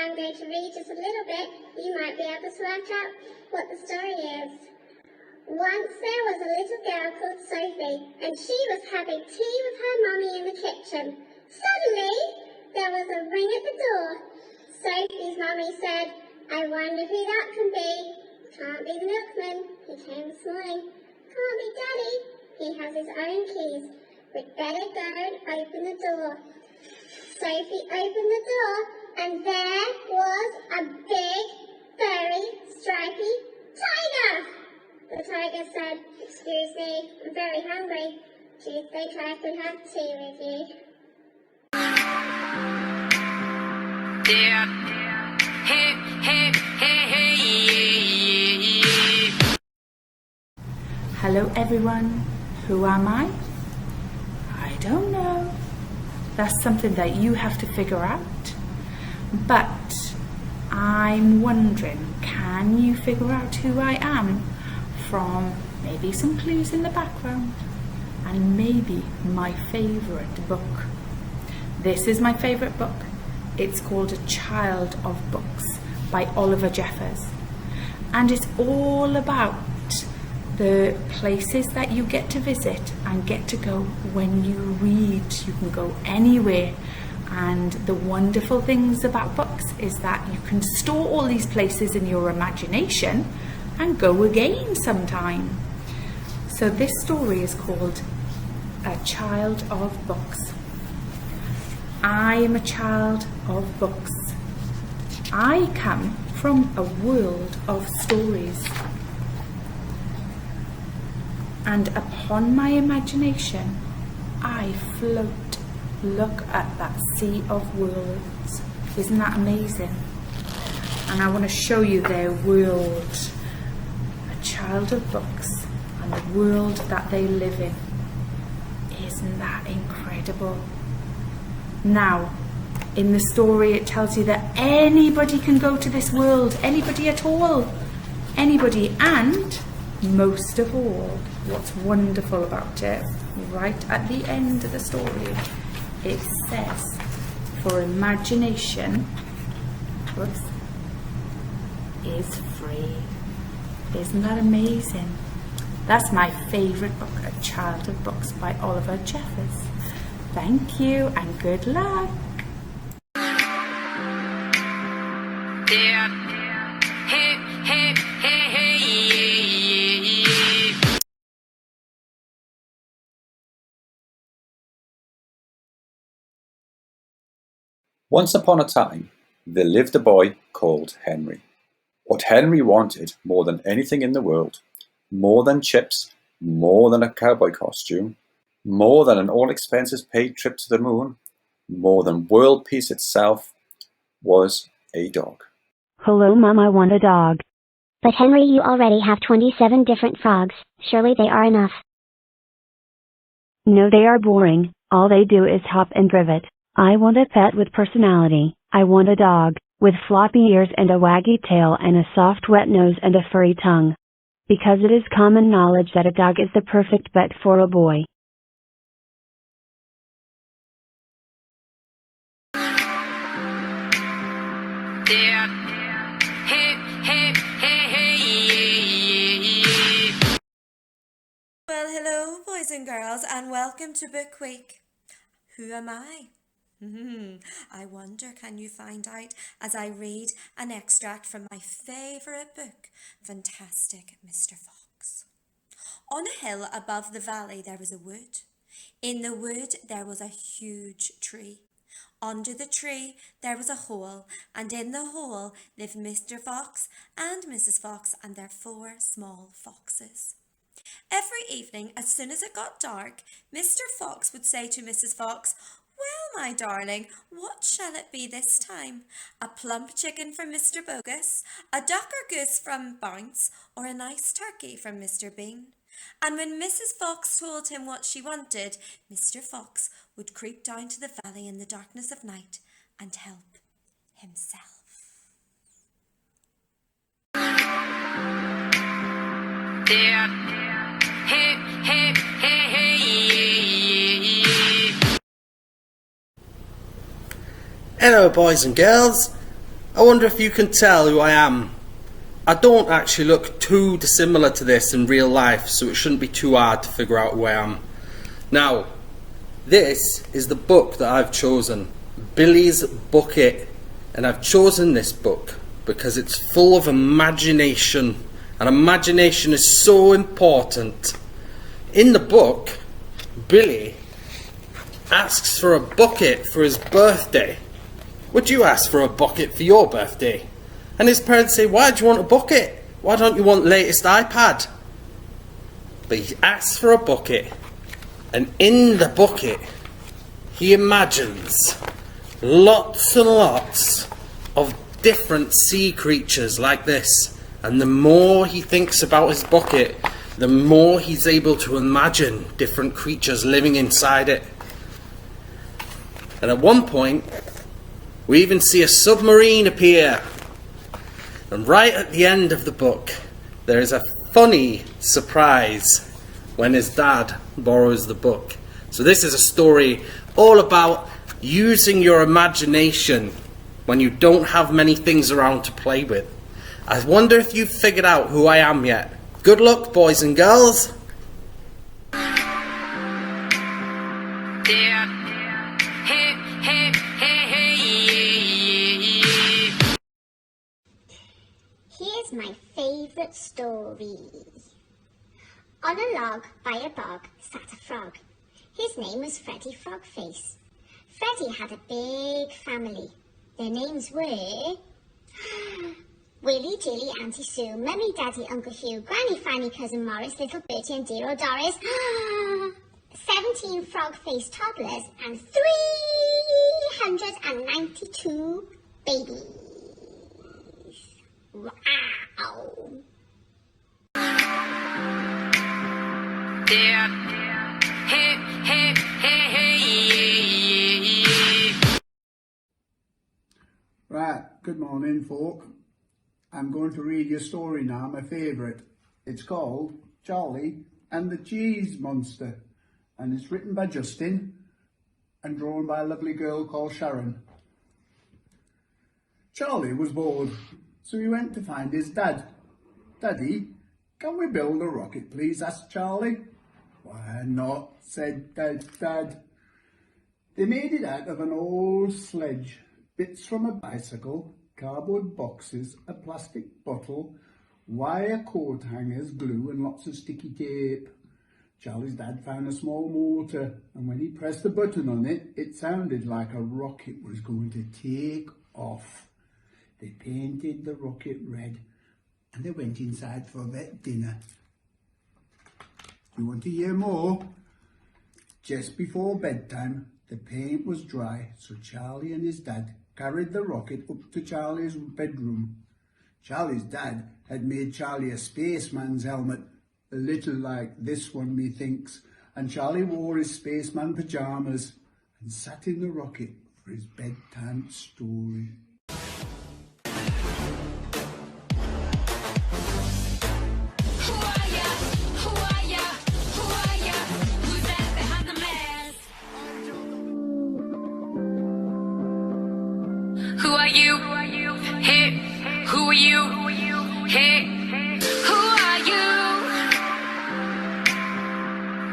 I'm going to read just a little bit. You might be able to work out what the story is. Once there was a little girl called Sophie, and she was having tea with her mummy in the kitchen. Suddenly, there was a ring at the door. Sophie's mummy said, "I wonder who that can be. Can't be the milkman. He came this morning. Can't be Daddy. He has his own keys. We'd better go and open the door." Sophie opened the door, and there was a big, furry, stripy tiger. The tiger said, "Excuse me, I'm very hungry. Do you think I could have tea with you?" Hello everyone, who am I? I don't know. That's something that you have to figure out. But I'm wondering, can you figure out who I am from maybe some clues in the background and maybe my favourite book? This is my favourite book. It's called A Child of Books by Oliver Jeffers, and it's all about the places that you get to visit and get to go when you read. You can go anywhere, and the wonderful things about books is that you can store all these places in your imagination and go again sometime. So this story is called A Child of Books. I am a child of books. I come from a world of stories. And upon my imagination, I float. Look at that sea of worlds. Isn't that amazing? And I want to show you their world. A child of books and the world that they live in. Isn't that incredible? Now, in the story it tells you that anybody can go to this world. Anybody at all. Anybody, and most of all, what's wonderful about it, right at the end of the story, it says, for imagination, is free. Isn't that amazing? That's my favourite book, A Child of Books by Oliver Jeffers. Thank you and good luck. Once upon a time, there lived a boy called Henry. What Henry wanted more than anything in the world, more than chips, more than a cowboy costume, more than an all-expenses-paid trip to the moon, more than world peace itself, was a dog. Hello, Mom, I want a dog. But Henry, you already have 27 different frogs. Surely they are enough. No, they are boring. All they do is hop and privet. I want a pet with personality. I want a dog, with floppy ears and a waggy tail and a soft wet nose and a furry tongue. Because it is common knowledge that a dog is the perfect pet for a boy. Well, hello boys and girls, and welcome to Book Week. Who am I? I wonder, can you find out as I read an extract from my favourite book, Fantastic Mr. Fox. On a hill above the valley there was a wood. In the wood there was a huge tree. Under the tree there was a hole, and in the hole lived Mr. Fox and Mrs. Fox and their 4 small foxes. Every evening, as soon as it got dark, Mr. Fox would say to Mrs. Fox, "Well, my darling, what shall it be this time? A plump chicken from Mr. Bogus, a duck or goose from Bounce, or a nice turkey from Mr. Bean?" And when Mrs. Fox told him what she wanted, Mr. Fox would creep down to the valley in the darkness of night and help himself. Hello boys and girls, I wonder if you can tell who I am. I don't actually look too dissimilar to this in real life, so it shouldn't be too hard to figure out who I am. Now, this is the book that I've chosen, Billy's Bucket, and I've chosen this book because it's full of imagination, and imagination is so important. In the book, Billy asks for a bucket for his birthday. Would you ask for a bucket for your birthday? And his parents say, why do you want a bucket? Why don't you want latest iPad? But he asks for a bucket, and in the bucket he imagines lots and lots of different sea creatures like this. And the more he thinks about his bucket, the more he's able to imagine different creatures living inside it. And at one point, we even see a submarine appear. And right at the end of the book, there is a funny surprise when his dad borrows the book. So this is a story all about using your imagination when you don't have many things around to play with. I wonder if you've figured out who I am yet. Good luck, boys and girls. Here's my favourite story. On a log by a bog sat a frog. His name was Freddy Frogface. Freddy had a big family. Their names were Willie, Jilly, Auntie Sue, Mummy, Daddy, Uncle Hugh, Granny, Fanny, Cousin Morris, Little Bertie and dear old Doris. 17 frog-faced toddlers and 392 babies. Wow! Right, good morning folk. I'm going to read you a story now, my favourite. It's called Charlie and the Cheese Monster, and it's written by Justin and drawn by a lovely girl called Sharon. Charlie was bored, so he went to find his dad. Daddy, can we build a rocket please? Asked Charlie. Why not? Said Dad. They made it out of an old sledge, bits from a bicycle, cardboard boxes, a plastic bottle, wire coat hangers, glue and lots of sticky tape. Charlie's dad found a small motor, and when he pressed the button on it, it sounded like a rocket was going to take off. They painted the rocket red and they went inside for their dinner. Do you want to hear more? Just before bedtime, the paint was dry, so Charlie and his dad carried the rocket up to Charlie's bedroom. Charlie's dad had made Charlie a spaceman's helmet, a little like this one, methinks, and Charlie wore his spaceman pyjamas and sat in the rocket for his bedtime story. Who are you? Hey, who are you? Hey, who are you?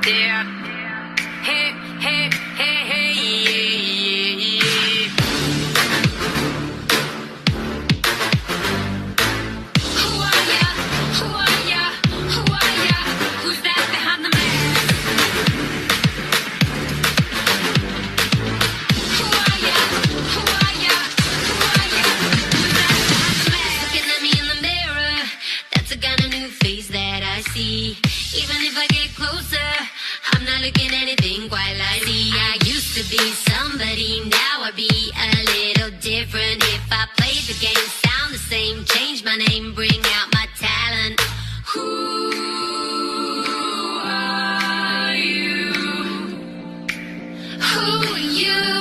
There. Hey, hey, hey, hey, yeah. Who are ya? Who are ya? Who are ya? Who's that behind the mask? Who are ya? Who are ya? Looking at me in the mirror, that's a kind of new face that I see. Even if I get closer, I'm not looking at anything quite like me. I used to be somebody, now I be a little different. If I play the game, sound the same, change my name, bring out my talent. Who are you? Who are you?